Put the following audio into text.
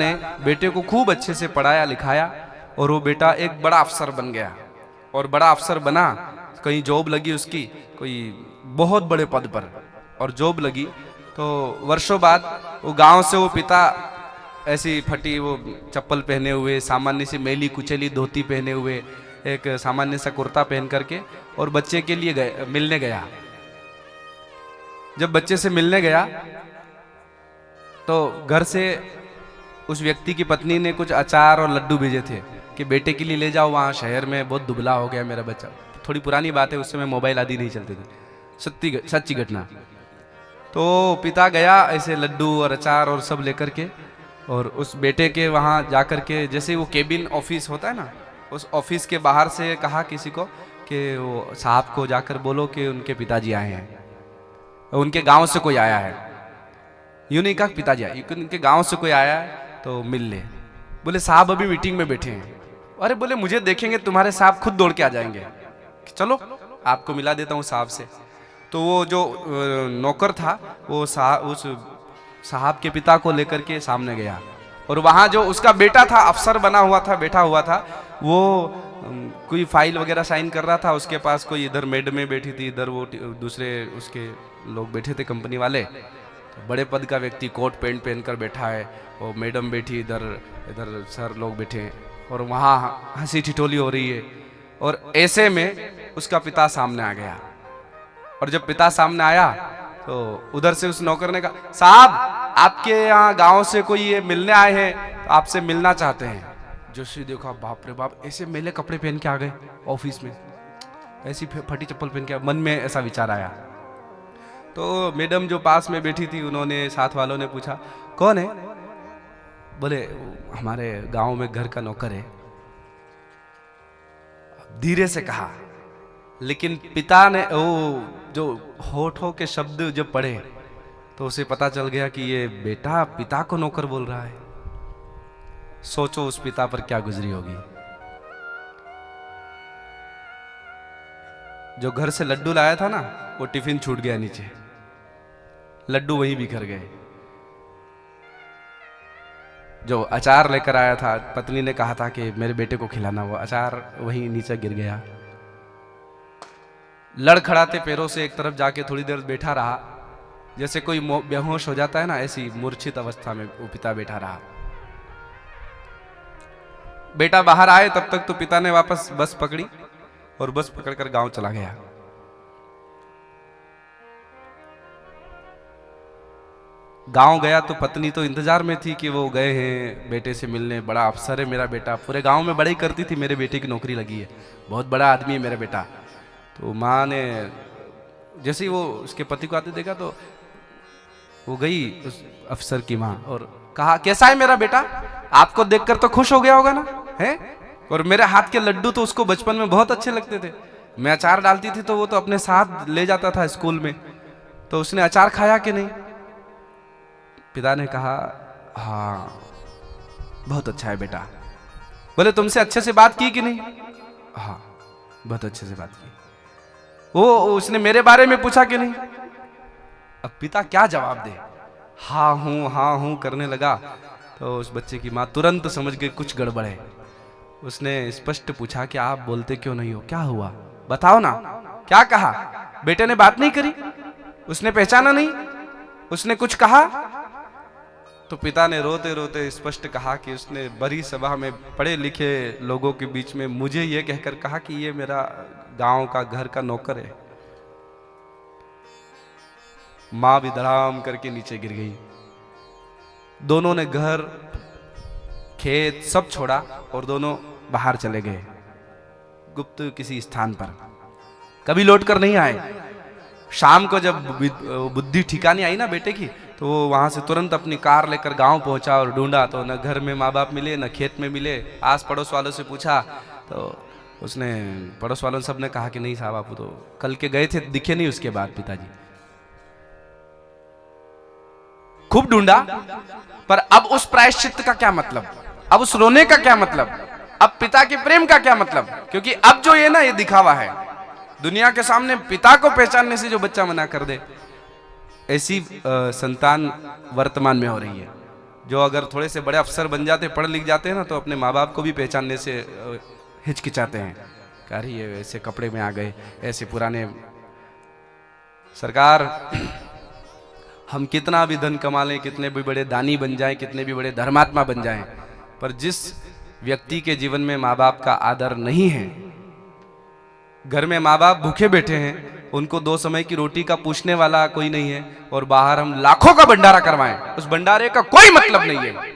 ने बेटे को खूब अच्छे से पढ़ाया लिखाया और वो बेटा एक बड़ा अफसर बन गया। और बड़ा अफसर बना, कहीं जॉब लगी उसकी कोई बहुत बड़े पद पर, और जॉब लगी तो वर्षों बाद वो गांव से वो पिता ऐसी फटी वो चप्पल पहने हुए, सामान्य सी मैली कुचली धोती पहने हुए, एक सामान्य सा कुर्ता पहन करके और बच्चे के लिए मिलने गया। जब बच्चे से मिलने गया तो घर से उस व्यक्ति की पत्नी ने कुछ अचार और लड्डू भेजे थे कि बेटे के लिए ले जाओ, वहाँ शहर में बहुत दुबला हो गया मेरा बच्चा। थोड़ी पुरानी बात है, उस समय मोबाइल आदि नहीं चलते थे, सच्ची घटना। तो पिता गया ऐसे लड्डू और अचार और सब लेकर के, और उस बेटे के वहाँ जाकर के, जैसे वो केबिन ऑफिस होता है ना, उस ऑफिस के बाहर से कहा किसी को कि वो साहब को जाकर बोलो कि उनके पिताजी आए हैं, उनके गाँव से कोई आया है। यूं नहीं कहा पिताजी आए, उनके गाँव से कोई आया है तो मिल ले। बोले साहब अभी मीटिंग में बैठे हैं। अरे बोले मुझे देखेंगे तुम्हारे साहब खुद दौड़ के आ जाएंगे, चलो आपको मिला देता हूँ साहब से। तो वो जो नौकर था वो उस साहब के पिता को लेकर के सामने गया, और वहाँ जो उसका बेटा था, अफसर बना हुआ था, बैठा हुआ था, वो कोई फाइल वगैरह साइन कर रहा था। उसके पास कोई इधर मैडम बैठी थी, इधर वो दूसरे उसके लोग बैठे थे कंपनी वाले। तो बड़े पद का व्यक्ति कोट पैंट पहनकर बैठा है, और मैडम बैठी इधर, इधर सर लोग बैठे हैं, और वहाँ हंसी ठिठोली हो रही है। और ऐसे में उसका पिता सामने आ गया, और जब पिता सामने आया तो उधर से उस नौकर ने कहा साहब आपके यहाँ गांव से कोई ये मिलने आए हैं, तो आपसे मिलना चाहते हैं। जोशी देखा, बाप रे बाप, ऐसे मेले कपड़े पहन के आ गए ऑफिस में, ऐसी फटी चप्पल पहन के, मन में ऐसा विचार आया। तो मैडम जो पास में बैठी थी, उन्होंने, साथ वालों ने पूछा कौन है? बोले हमारे गांव में घर का नौकर है। धीरे से कहा, लेकिन पिता ने वो जो होठों के शब्द जब पढ़े तो उसे पता चल गया कि ये बेटा पिता को नौकर बोल रहा है। सोचो उस पिता पर क्या गुजरी होगी। जो घर से लड्डू लाया था ना, वो टिफिन छूट गया नीचे, लड्डू वहीं बिखर गए। जो अचार लेकर आया था, पत्नी ने कहा था कि मेरे बेटे को खिलाना, वो अचार वहीं नीचे गिर गया। लड़खड़ाते पैरों से एक तरफ जाके थोड़ी देर बैठा रहा, जैसे कोई बेहोश हो जाता है ना, ऐसी मूर्छित अवस्था में वो पिता बैठा रहा। बेटा बाहर आए तब तक तो पिता ने वापस बस पकड़ी, और बस पकड़कर गांव चला गया। गांव गया तो पत्नी तो इंतजार में थी कि वो गए हैं बेटे से मिलने, बड़ा अफसर है मेरा बेटा, पूरे गांव में बड़ाई करती थी मेरे बेटे की नौकरी लगी है, बहुत बड़ा आदमी है मेरा बेटा। तो माँ ने जैसे ही वो उसके पति को आते देखा तो वो गई उस अफसर की माँ और कहा कैसा है मेरा बेटा, आपको देखकर तो खुश हो गया होगा ना है? और मेरे हाथ के लड्डू तो उसको बचपन में बहुत अच्छे लगते थे, मैं अचार डालती थी तो वो तो अपने साथ ले जाता था स्कूल में, तो उसने अचार खाया कि नहीं? पिता ने कहा हाँ बहुत अच्छा है बेटा। बोले तुमसे अच्छे से बात की कि नहीं? हाँ बहुत अच्छे से बात की। वो उसने मेरे बारे में पूछा कि नहीं? अब पिता क्या जवाब दे, हाँ हूं करने लगा। तो उस बच्चे की माँ तुरंत समझ गई कुछ गड़बड़ है। उसने स्पष्ट पूछा कि आप बोलते क्यों नहीं हो, क्या हुआ बताओ ना, क्या कहा? बेटे ने बात नहीं करी, उसने पहचाना नहीं, उसने कुछ कहा? तो पिता ने रोते रोते स्पष्ट कहा कि उसने बड़ी सभा में पढ़े लिखे लोगों के बीच में मुझे ये कहकर कहा कि ये मेरा गांव का घर का नौकर है। मां भी धड़ाम करके नीचे गिर गई। दोनों ने घर खेत सब छोड़ा और दोनों बाहर चले गए गुप्त किसी स्थान पर, कभी लौट कर नहीं आए। शाम को जब बुद्धि ठिकानी आई ना बेटे की, तो वो वहां से तुरंत अपनी कार लेकर गांव पहुंचा और ढूंढा तो न घर में माँ बाप मिले, न खेत में मिले। आस पड़ोस वालों से पूछा तो उसने, पड़ोस वालों सब ने कहा कि नहीं साहब आप तो कल के गए थे, दिखे नहीं उसके बाद पिताजी। खूब ढूंढा, पर अब उस प्रायश्चित का क्या मतलब, अब उस रोने का क्या मतलब, अब पिता के प्रेम का क्या मतलब? क्योंकि अब जो ये ना ये दिखावा है, दुनिया के सामने पिता को पहचानने से जो बच्चा मना कर दे, ऐसी संतान वर्तमान में हो रही है। जो अगर थोड़े से बड़े अफसर बन जाते, पढ़ लिख जाते हैं ना, तो अपने माँ बाप को भी पहचानने से हिचकिचाते हैं, कह रही है ऐसे कपड़े में आ गए, ऐसे पुराने। सरकार, हम कितना भी धन कमा लें, कितने भी बड़े दानी बन जाएं, कितने भी बड़े धर्मात्मा बन जाएं, पर जिस व्यक्ति के जीवन में माँ बाप का आदर नहीं है, घर में माँ बाप भूखे बैठे हैं, उनको 2 समय की रोटी का पूछने वाला कोई नहीं है, और बाहर हम लाखों का भंडारा करवाएं, उस भंडारे का कोई मतलब नहीं है।